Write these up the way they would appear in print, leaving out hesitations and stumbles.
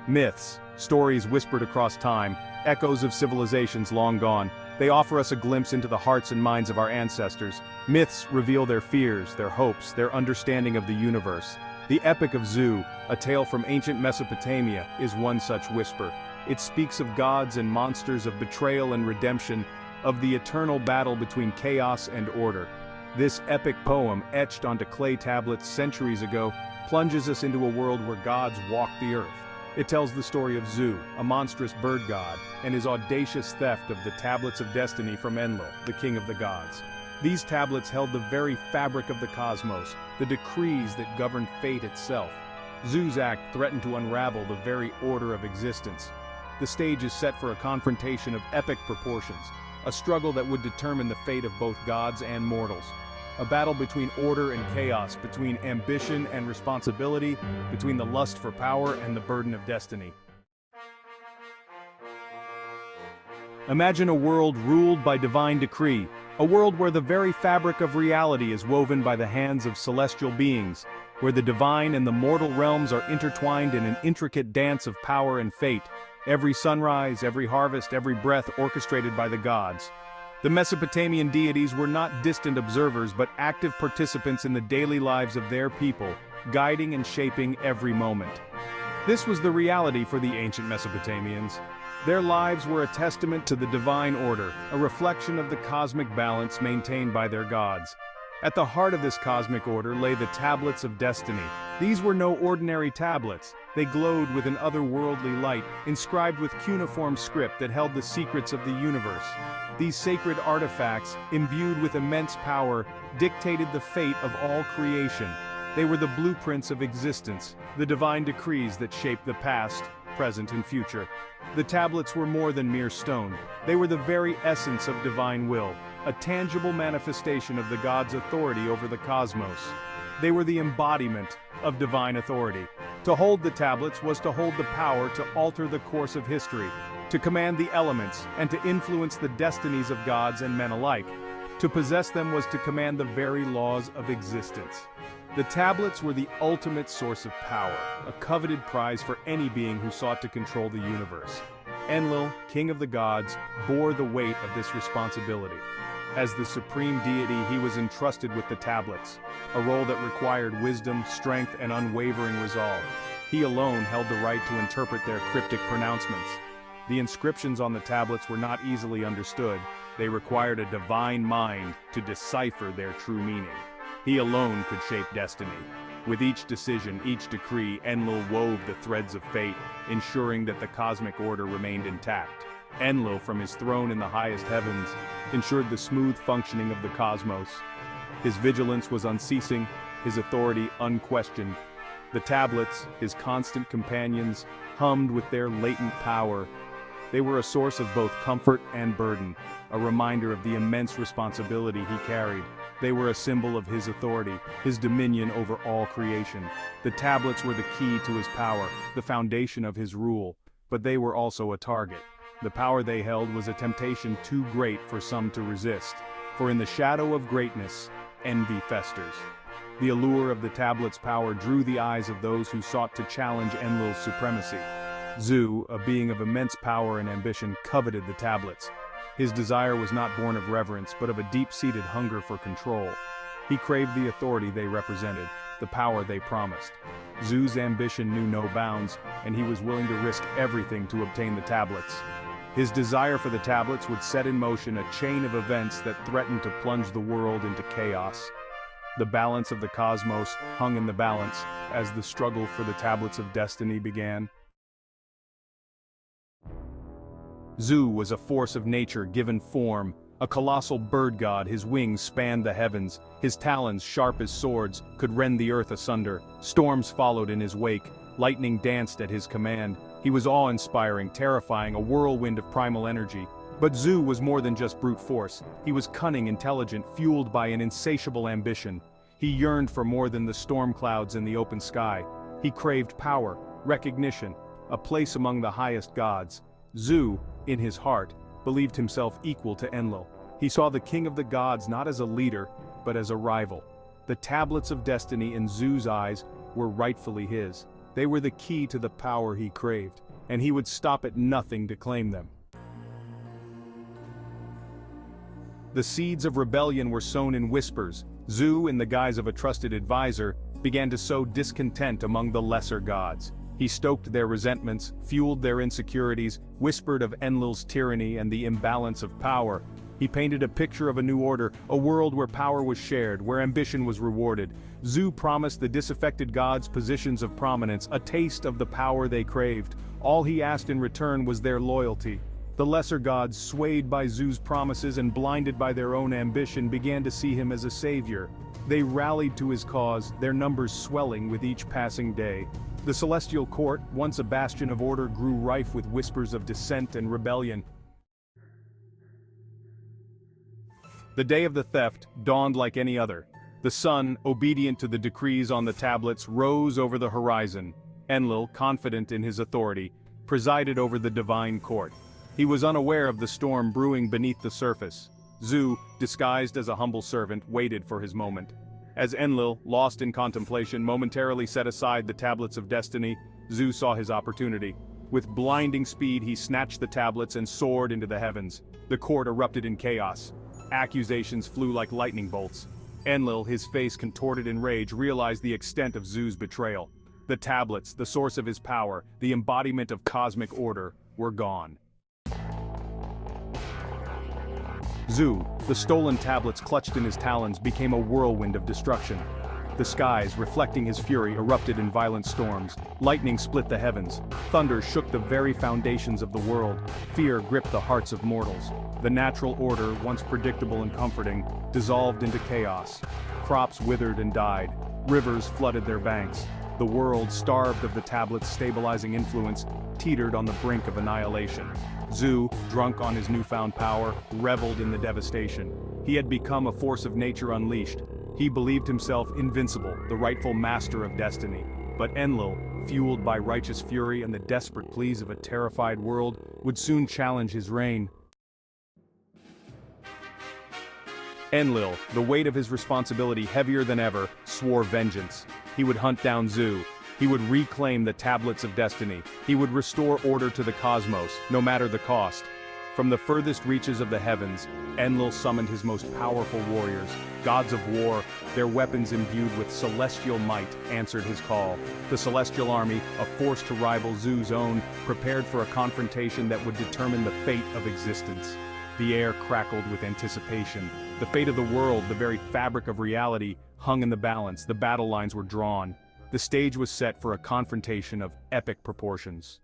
Myths, stories whispered across time, echoes of civilizations long gone. They offer us a glimpse into the hearts and minds of our ancestors. Myths reveal their fears, their hopes, their understanding of the universe. The Epic of Zu, a tale from ancient Mesopotamia, is one such whisper. It speaks of gods and monsters, of betrayal and redemption, of the eternal battle between chaos and order. This epic poem, etched onto clay tablets centuries ago, plunges us into a world where gods walk the earth. It tells the story of Zu, a monstrous bird god, and his audacious theft of the tablets of destiny from Enlil, the king of the gods. These tablets held the very fabric of the cosmos, the decrees that governed fate itself. Zu's act threatened to unravel the very order of existence. The stage is set for a confrontation of epic proportions, a struggle that would determine the fate of both gods and mortals. A battle between order and chaos, between ambition and responsibility, between the lust for power and the burden of destiny. Imagine a world ruled by divine decree, a world where the very fabric of reality is woven by the hands of celestial beings, where the divine and the mortal realms are intertwined in an intricate dance of power and fate, every sunrise, every harvest, every breath orchestrated by the gods. The Mesopotamian deities were not distant observers but active participants in the daily lives of their people, guiding and shaping every moment. This was the reality for the ancient Mesopotamians. Their lives were a testament to the divine order, a reflection of the cosmic balance maintained by their gods. At the heart of this cosmic order lay the tablets of destiny. These were no ordinary tablets. They glowed with an otherworldly light, inscribed with cuneiform script that held the secrets of the universe. These sacred artifacts, imbued with immense power, dictated the fate of all creation. They were the blueprints of existence, the divine decrees that shaped the past, present, and future. The tablets were more than mere stone. They were the very essence of divine will, a tangible manifestation of the gods' authority over the cosmos. They were the embodiment of divine authority. To hold the tablets was to hold the power to alter the course of history, to command the elements, and to influence the destinies of gods and men alike. To possess them was to command the very laws of existence. The tablets were the ultimate source of power, a coveted prize for any being who sought to control the universe. Enlil, king of the gods, bore the weight of this responsibility. As the supreme deity, he was entrusted with the tablets, a role that required wisdom, strength, and unwavering resolve. He alone held the right to interpret their cryptic pronouncements. The inscriptions on the tablets were not easily understood. They required a divine mind to decipher their true meaning. He alone could shape destiny. With each decision, each decree, Enlil wove the threads of fate, ensuring that the cosmic order remained intact. Enlil, from his throne in the highest heavens, ensured the smooth functioning of the cosmos. His vigilance was unceasing, his authority unquestioned. The tablets, his constant companions, hummed with their latent power. They were a source of both comfort and burden, a reminder of the immense responsibility he carried. They were a symbol of his authority, his dominion over all creation. The tablets were the key to his power, the foundation of his rule, but they were also a target. The power they held was a temptation too great for some to resist, for in the shadow of greatness, envy festers. The allure of the tablets' power drew the eyes of those who sought to challenge Enlil's supremacy. Zu, a being of immense power and ambition, coveted the tablets. His desire was not born of reverence, but of a deep-seated hunger for control. He craved the authority they represented, the power they promised. Zu's ambition knew no bounds, and he was willing to risk everything to obtain the tablets. His desire for the tablets would set in motion a chain of events that threatened to plunge the world into chaos. The balance of the cosmos hung in the balance as the struggle for the tablets of destiny began. Zu was a force of nature given form, a colossal bird god. His wings spanned the heavens, his talons, sharp as swords, could rend the earth asunder. Storms followed in his wake, lightning danced at his command. He was awe-inspiring, terrifying, a whirlwind of primal energy. But Zu was more than just brute force. He was cunning, intelligent, fueled by an insatiable ambition. He yearned for more than the storm clouds in the open sky. He craved power, recognition, a place among the highest gods. Zu, in his heart, believed himself equal to Enlil. He saw the king of the gods not as a leader, but as a rival. The tablets of destiny in Zu's eyes were rightfully his. They were the key to the power he craved, and he would stop at nothing to claim them. The seeds of rebellion were sown in whispers. Zu, in the guise of a trusted advisor, began to sow discontent among the lesser gods. He stoked their resentments, fueled their insecurities, whispered of Enlil's tyranny and the imbalance of power. He painted a picture of a new order, a world where power was shared, where ambition was rewarded. Zu promised the disaffected gods positions of prominence, a taste of the power they craved. All he asked in return was their loyalty. The lesser gods, swayed by Zu's promises and blinded by their own ambition, began to see him as a savior. They rallied to his cause, their numbers swelling with each passing day. The celestial court, once a bastion of order, grew rife with whispers of dissent and rebellion. The day of the theft dawned like any other. The sun, obedient to the decrees on the tablets, rose over the horizon. Enlil, confident in his authority, presided over the divine court. He was unaware of the storm brewing beneath the surface. Zu, disguised as a humble servant, waited for his moment. As Enlil, lost in contemplation, momentarily set aside the tablets of destiny, Zu saw his opportunity. With blinding speed, he snatched the tablets and soared into the heavens. The court erupted in chaos. Accusations flew like lightning bolts. Enlil, his face contorted in rage, realized the extent of Zu's betrayal. The tablets, the source of his power, the embodiment of cosmic order, were gone. Zu, the stolen tablets clutched in his talons, became a whirlwind of destruction. The skies, reflecting his fury, erupted in violent storms. Lightning split the heavens. Thunder shook the very foundations of the world. Fear gripped the hearts of mortals. The natural order, once predictable and comforting, dissolved into chaos. Crops withered and died. Rivers flooded their banks. The world, starved of the tablet's stabilizing influence, teetered on the brink of annihilation. Zu, drunk on his newfound power, reveled in the devastation. He had become a force of nature unleashed. He believed himself invincible, the rightful master of destiny. But Enlil, fueled by righteous fury and the desperate pleas of a terrified world, would soon challenge his reign. Enlil, the weight of his responsibility heavier than ever, swore vengeance. He would hunt down Zu. He would reclaim the tablets of destiny. He would restore order to the cosmos, no matter the cost. From the furthest reaches of the heavens, Enlil summoned his most powerful warriors. Gods of war, their weapons imbued with celestial might, answered his call. The celestial army, a force to rival Zu's own, prepared for a confrontation that would determine the fate of existence. The air crackled with anticipation. The fate of the world, the very fabric of reality, hung in the balance. The battle lines were drawn. The stage was set for a confrontation of epic proportions.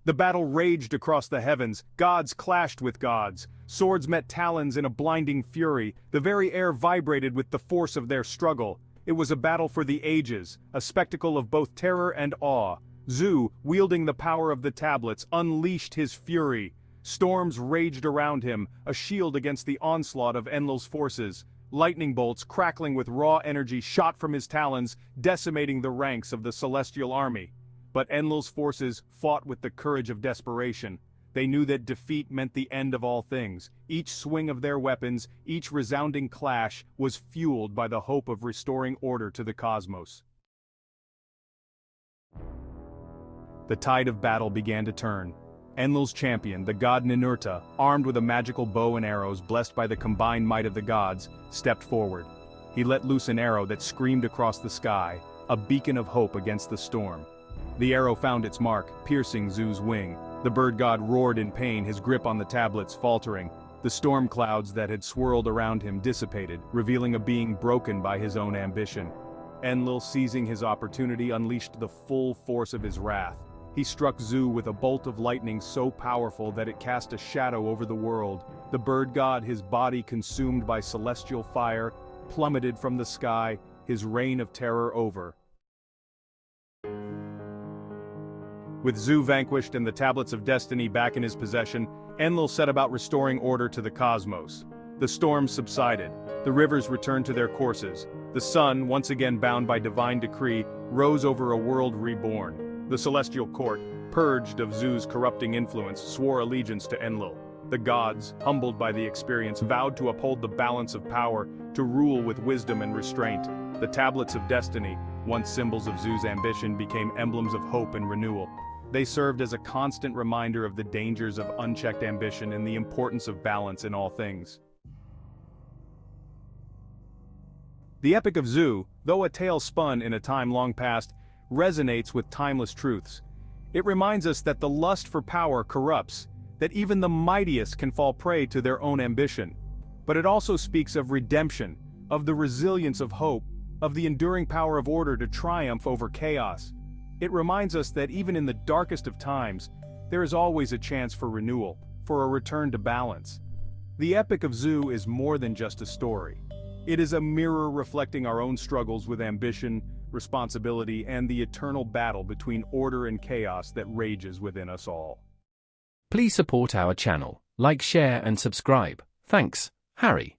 The battle raged across the heavens. Gods clashed with gods. Swords met talons in a blinding fury. The very air vibrated with the force of their struggle. It was a battle for the ages, a spectacle of both terror and awe. Zu, wielding the power of the tablets, unleashed his fury. Storms raged around him, a shield against the onslaught of Enlil's forces. Lightning bolts, crackling with raw energy, shot from his talons, decimating the ranks of the celestial army. But Enlil's forces fought with the courage of desperation. They knew that defeat meant the end of all things. Each swing of their weapons, each resounding clash, was fueled by the hope of restoring order to the cosmos. The tide of battle began to turn. Enlil's champion, the god Ninurta, armed with a magical bow and arrows blessed by the combined might of the gods, stepped forward. He let loose an arrow that screamed across the sky, a beacon of hope against the storm. The arrow found its mark, piercing Zu's wing. The bird god roared in pain, his grip on the tablets faltering. The storm clouds that had swirled around him dissipated, revealing a being broken by his own ambition. Enlil, seizing his opportunity, unleashed the full force of his wrath. He struck Zu with a bolt of lightning so powerful that it cast a shadow over the world. The bird god, his body consumed by celestial fire, plummeted from the sky, his reign of terror over. With Zu vanquished and the tablets of destiny back in his possession, Enlil set about restoring order to the cosmos. The storms subsided. The rivers returned to their courses. The sun, once again bound by divine decree, rose over a world reborn. The celestial court, purged of Zu's corrupting influence, swore allegiance to Enlil. The gods, humbled by the experience, vowed to uphold the balance of power, to rule with wisdom and restraint. The tablets of destiny, once symbols of Zeus' ambition, became emblems of hope and renewal. They served as a constant reminder of the dangers of unchecked ambition and the importance of balance in all things. The Epic of Zeus, though a tale spun in a time long past, resonates with timeless truths. It reminds us that the lust for power corrupts, that even the mightiest can fall prey to their own ambition. But it also speaks of redemption, of the resilience of hope, of the enduring power of order to triumph over chaos. It reminds us that even in the darkest of times, there is always a chance for renewal, for a return to balance. The Epic of Zeus is more than just a story. It is a mirror reflecting our own struggles with ambition, responsibility, and the eternal battle between order and chaos that rages within us all. Please support our channel, like, share and subscribe. Thanks, Harry.